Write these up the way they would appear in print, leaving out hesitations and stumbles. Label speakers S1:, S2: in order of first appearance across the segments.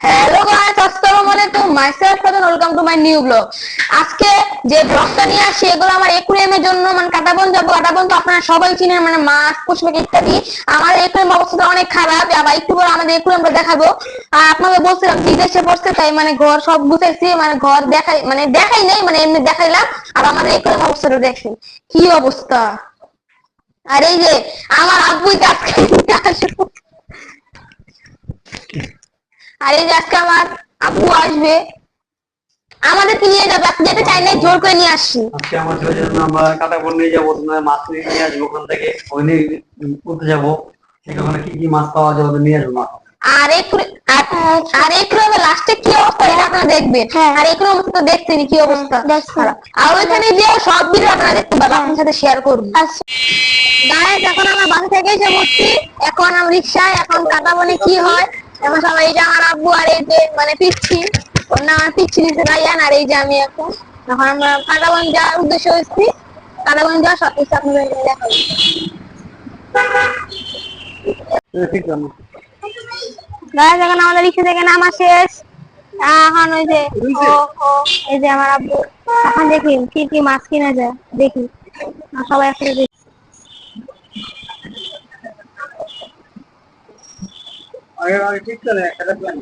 S1: Hello guys, আসসালামু আলাইকুম। Myself Fadan, welcome to my new blog. আজকে যে ব্লগটা নিয়ে আসি এগুলো আমার একুরিয়ামের জন্য, মানে কাটাবন যাবো। কাটাবন তো আপনারা সবাই চিনেন, মানে মাছ, পুষ্পাক ইত্যাদি। আমার একুরিয়াম অবস্থা অনেক খারাপ, আবার একটু পর আমাদের একুরিয়ামটা দেখাবো। আর আপনাদের বলছিলাম বিদেশে পড়ছে, তাই মানে ঘর সব গুছাইছি, মানে ঘর দেখাই, মানে দেখাই নাই, মানে এমনি দেখাইলাম। আর আমাদের একুরিয়াম অবস্থাটা দেখেন কি অবস্থা। আর এই যে আমার আব্বুই কাজ করতে আসবো। আর এই যে আজকে আমার আব্বু আসবে, আমাদেরকে নিয়ে যাবে। আপনি যেতে চাই না, জোর করে নিয়ে আসছি।
S2: আজকে আমার ছেলের জন্য আমরা কাটাবন নিয়ে যাবো, মাছ নিয়ে আসবো ওখান থেকে, ওই নিয়ে করতে যাবো। সেখানে কি কি মাছ পাওয়া যাবে নিয়ে আসবো মাছ।
S1: আর একটু আর একটু লাস্টে কি অবস্থা এটা আপনারা দেখবেন। আর একটু অবস্থা তো দেখছেন কি অবস্থা। আর ওইখানে যে সব ভিডিও আপনারা দেখতে পাবেন, আপনার সাথে শেয়ার করবো। গাইস, এখন আমরা বাসা থেকে এসে পড়ছি, এখন আমরা রিক্সায়। এখন কাটাবনে কি হয় এখন সবাই, এই যে আমার আব্বু, আর এই যে মানে পিচ্ছি, ওর নাম আমার পিচ্ছি নিচে রাইয়ান। আর এই যে আমি এখন এখন আমরা কাটাবন যাওয়ার উদ্দেশ্য হচ্ছি। কাটাবন যাওয়া সব কিছু আপনাদের দেখাবো। গাইস, এখন আমাদের রিক্সা থেকে নামা শেষ। এখন ওই যে এই যে আমার আব্বু, এখন দেখি কি কি মাছ কিনা যায়, দেখি সবাই একসাথে দেখি।
S2: আগে ঠিক চলে একটা প্ল্যান।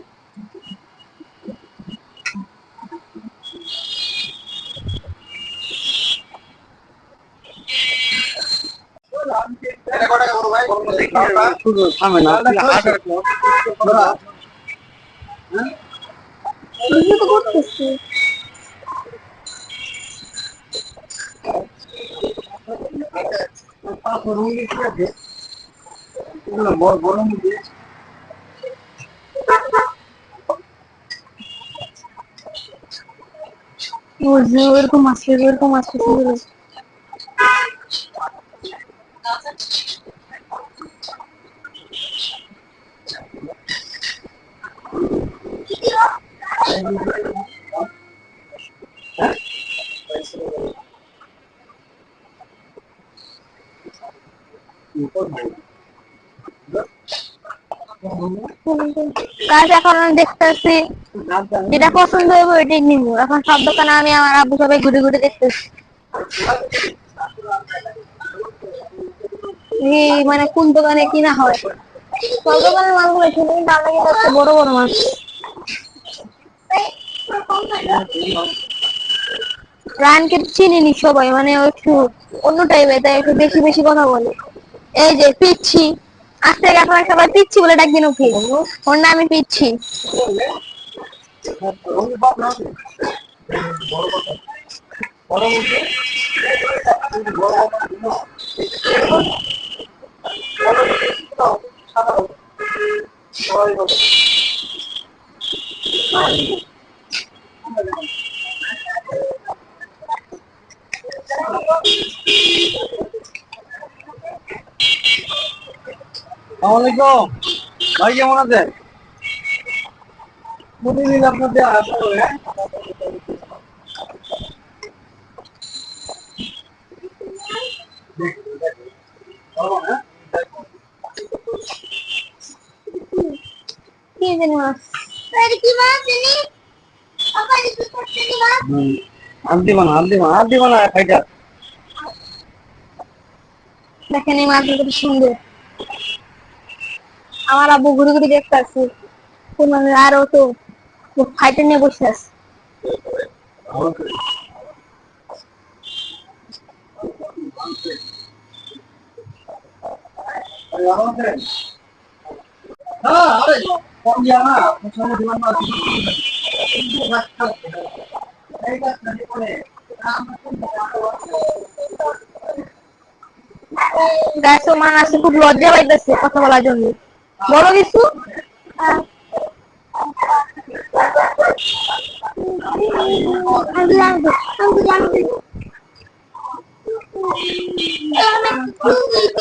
S1: করতেছি ওরকম আসছে, ওরকম আসছে। গাছ এখন আমি দেখতেছি যেটা পছন্দ হইব এটাই নিবো। এখন সব দোকানে আমি আমার আব্বু সবাই ঘুরে ঘুরে দেখতেছি, এই মানে কোন দোকানে কিনা হয়। সব দোকানের মাছগুলো ছিল, কিন্তু আমরা কিন্তু একটা বড় বড় মাছ। রানকে চিনিনি সবাই, মানে ও একটু অন্য টাইপের, তাই একটু বেশি বেশি কথা বলে। এই যে পিচ্ছি, আজ থেকে আপনার সবাই পিচ্ছি বলে ডাকবেন ওকে, ওর নামই পিচ্ছি।
S2: আসসালামাইকুম ভাই, কেমন আছেন? প্রতিদিন আপনাদের আসা হবে।
S1: কি জানি মাছ,
S2: আন্টি বানা খাইটা।
S1: দেখেন এই মাছগুলো কত সুন্দর। আমার আব্বু ঘুরে ঘুরে দেখতে আসছে, আর ও তো ফাইটার নিয়ে বসে আছে। গাছ ও মান আছে, খুব লজ্জা পাইতেছে কথা বলার জন্য। বড় কিছু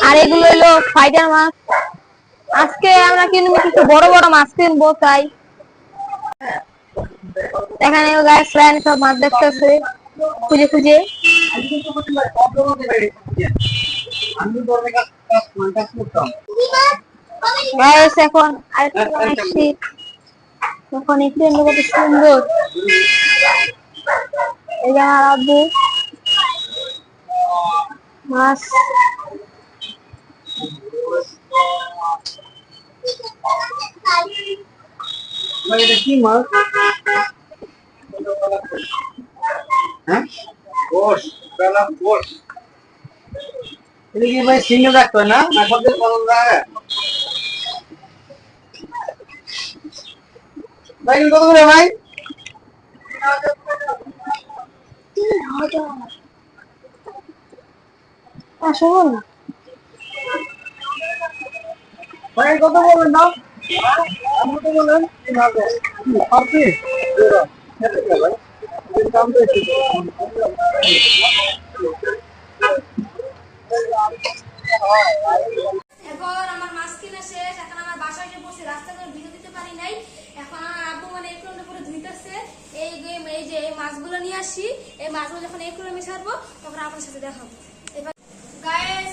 S1: আর এগুলো হলো ফাইটার মাছ। আজকে আমরা কিনবো কিছু বড় বড় মাছ কিনবো, তাই এখানে গাছ লাইন সব মাছ দেখতেছে খুঁজে খুঁজে। গাইস, এখন আরেকটু আসছি, এখন একটু কত সুন্দর। এই যে আমার আব্বু মাছ
S2: ভাই এটা কি মাছ? হ্যাঁ গোশ, বেলা গোশ। এটা কি ভাই সিঙ্গেল রাখতে হয় না? না কত বলুন ভাই? ভাই এগুলো কত করে ভাই?
S1: আসবো না।
S2: ভাই কত বলবেন না? আপনি তো বলেন কি মাছ? আপনি ভাই এর দাম বেশি।
S3: এখন আমার মাছ কিনা শেষ, এখন আমার বাসায় এসে বসে রাস্তা করে ভিডিও দিতে পারি নাই। এখন আমার আব্বু মানে এগুলো পুরো ধুইতেছে। এই যে এই মাছগুলো নিয়ে আসি, এই মাছগুলো যখন এগুলো আমি ছাড়বো তখন আপনার সাথে দেখাবো। এবার গাইস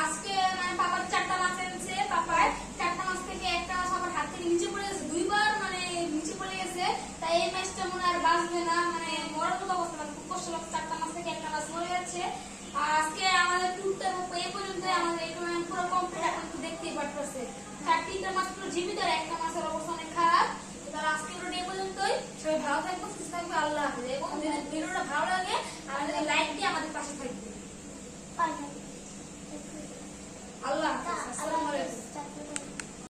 S3: আজকে মানে পাপার 4টা মাছ এনেছে। পাপার 4টা মাছ থেকে একটা মাছ আমার হাত থেকে নিচে পড়ে গেছে, দুইবার মানে নিচে পড়ে গেছে। তাই এই মাছটা মনে আর বাঁচবে না, মানে মরার মতো অবস্থা, মানে খুব কষ্ট লাগছে। 4টা মাছ থেকে একটা মাছ মরে যাচ্ছে। আর আজকে আমাদের টুরটা এই পর্যন্ত, আমাদের এই টুর্নামেন্ট পুরো কমপ্লিট। এখন তো দেখতেই পারতেছে 4-3টা মাছ পুরো জীবিত আর একটা মাছের অবস্থা অনেক খারাপ। তাহলে আজকে ভিডিওটা এই পর্যন্তই। সবাই ভালো থাকবে, সুস্থ থাকবে, আল্লাহ হাফেজ। এবং যদি ভিডিওটা ভালো লাগে আমাদের লাইক দিয়ে আমাদের পাশে থাকবে। আল্লাহ হাফেজ, আসসালামু আলাইকুম।